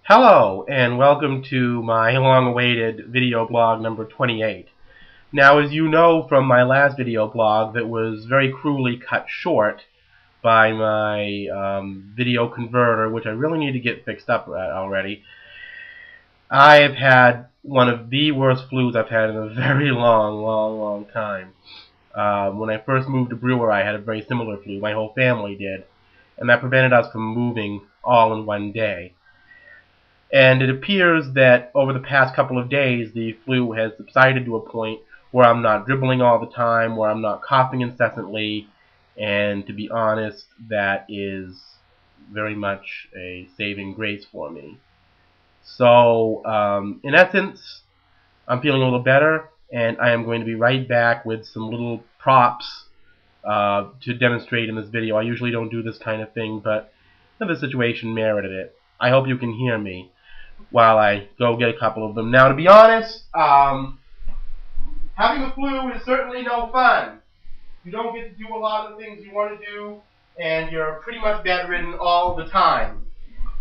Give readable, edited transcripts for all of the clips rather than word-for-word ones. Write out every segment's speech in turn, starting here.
Hello, and welcome to my long-awaited video blog number 28. Now, as you know from my last video blog that was very cruelly cut short by my video converter, which I really need to get fixed up already, I have had one of the worst flus I've had in a very long time. When I first moved to Brewer, I had a very similar flu. My whole family did, and that prevented us from moving all in one day. And it appears that over the past couple of days, the flu has subsided to a point where I'm not dribbling all the time, where I'm not coughing incessantly, and to be honest, that is very much a saving grace for me. So, in essence, I'm feeling a little better, and I am going to be right back with some little props to demonstrate in this video. I usually don't do this kind of thing, but the situation merited it. I hope you can hear me while I go get a couple of them. Now, to be honest, having the flu is certainly no fun. You don't get to do a lot of the things you want to do, and you're pretty much bedridden all the time.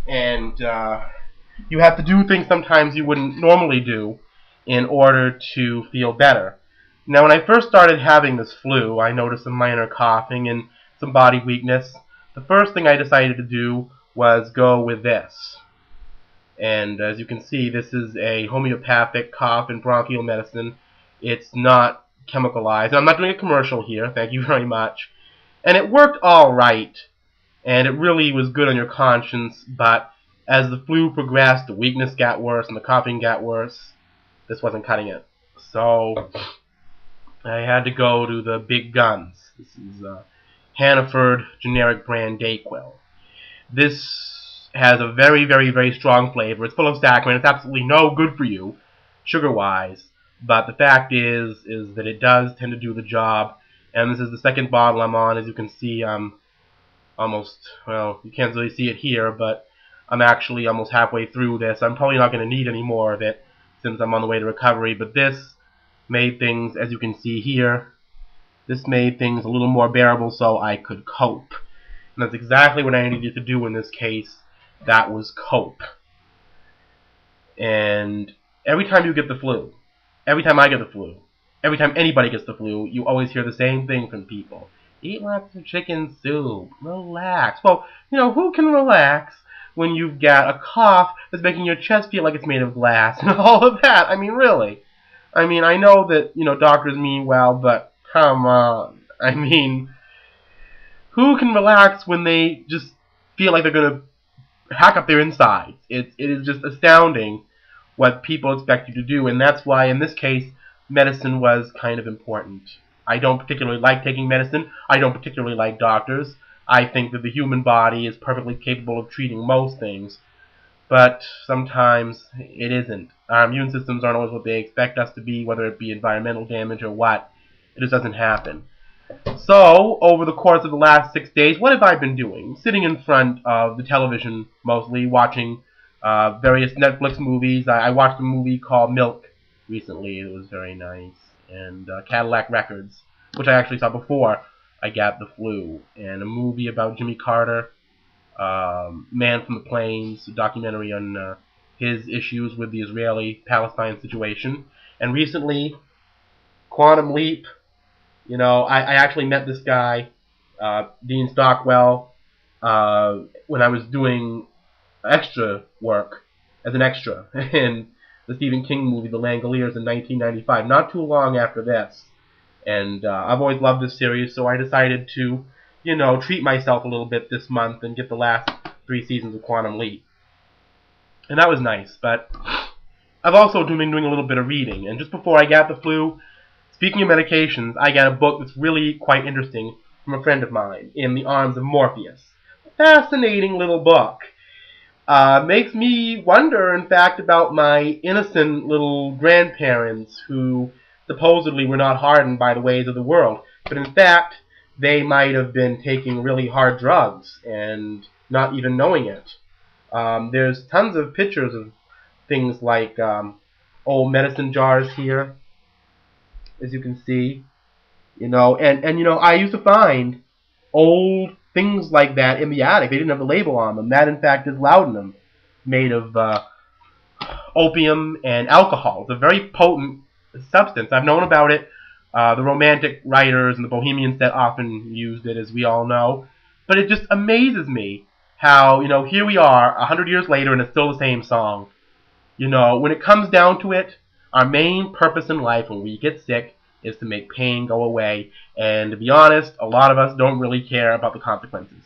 And you have to do things sometimes you wouldn't normally do in order to feel better. Now, when I first started having this flu, I noticed some minor coughing and some body weakness. The first thing I decided to do was go with this. And as you can see, this is a homeopathic cough and bronchial medicine. It's not chemicalized. I'm not doing a commercial here, thank you very much. And it worked all right, and it really was good on your conscience, but as the flu progressed, the weakness got worse and the coughing got worse. This wasn't cutting it. So I had to go to the big guns. This is Hannaford generic brand Dayquil. This has a very strong flavor. It's full of saccharin. It's absolutely no good for you, sugar-wise. But the fact is that it does tend to do the job. And this is the second bottle I'm on. As you can see, I'm almost, well, you can't really see it here, but I'm actually almost halfway through this. I'm probably not going to need any more of it since I'm on the way to recovery. But this made things, as you can see here, this made things a little more bearable so I could cope. And that's exactly what I needed to do in this case. That was cope. And every time you get the flu, every time I get the flu, every time anybody gets the flu, you always hear the same thing from people. Eat lots of chicken soup. Relax. Well, you know, who can relax when you've got a cough that's making your chest feel like it's made of glass and all of that? I mean, really. I mean, I know that, you know, doctors mean well, but come on. I mean, who can relax when they just feel like they're going to hack up their insides? It is just astounding what people expect you to do, and that's why in this case medicine was kind of important. I don't particularly like taking medicine. I don't particularly like doctors. I think that the human body is perfectly capable of treating most things, but sometimes it isn't. Our immune systems aren't always what they expect us to be, whether it be environmental damage or what. It just doesn't happen. So, over the course of the last 6 days, what have I been doing? Sitting in front of the television, mostly, watching various Netflix movies. I watched a movie called Milk recently. It was very nice. And Cadillac Records, which I actually saw before I got the flu. And a movie about Jimmy Carter, Man from the Plains, a documentary on his issues with the Israeli-Palestine situation. And recently, Quantum Leap. You know, I actually met this guy, Dean Stockwell, when I was doing extra work as an extra in the Stephen King movie, The Langoliers, in 1995, not too long after this. And I've always loved this series, so I decided to, you know, treat myself a little bit this month and get the last 3 seasons of Quantum Leap. And that was nice, but I've also been doing a little bit of reading. And just before I got the flu, speaking of medications, I got a book that's really quite interesting from a friend of mine, In the Arms of Morpheus. Fascinating little book. Makes me wonder, in fact, about my innocent little grandparents who supposedly were not hardened by the ways of the world. But in fact, they might have been taking really hard drugs and not even knowing it. There's tons of pictures of things like old medicine jars here, as you can see, you know, and you know, I used to find old things like that in the attic. They didn't have the label on them. That, in fact, is laudanum. made of opium and alcohol. It's a very potent substance. I've known about it. The Romantic writers and the Bohemian set often used it, as we all know. But it just amazes me how, here we are 100 years later and it's still the same song. When it comes down to it, our main purpose in life when we get sick is to make pain go away. And to be honest, a lot of us don't really care about the consequences.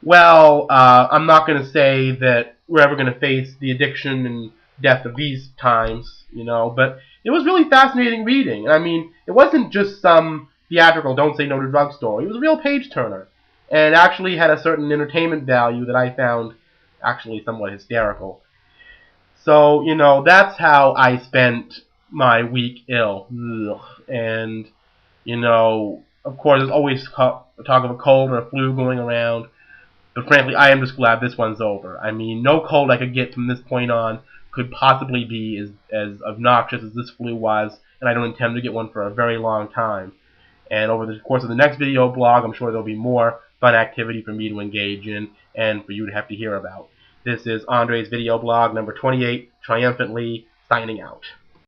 Well, I'm not going to say that we're ever going to face the addiction and death of these times, but it was really fascinating reading. I mean, it wasn't just some theatrical don't say no to drugs story. It was a real page-turner, and actually had a certain entertainment value that I found actually somewhat hysterical. So, that's how I spent my week ill. Ugh. And, of course, there's always talk of a cold or a flu going around. But frankly, I am just glad this one's over. I mean, no cold I could get from this point on could possibly be as obnoxious as this flu was, and I don't intend to get one for a very long time. And over the course of the next video blog, I'm sure there'll be more fun activity for me to engage in and for you to have to hear about. This is Andre's video blog number 28, triumphantly signing out.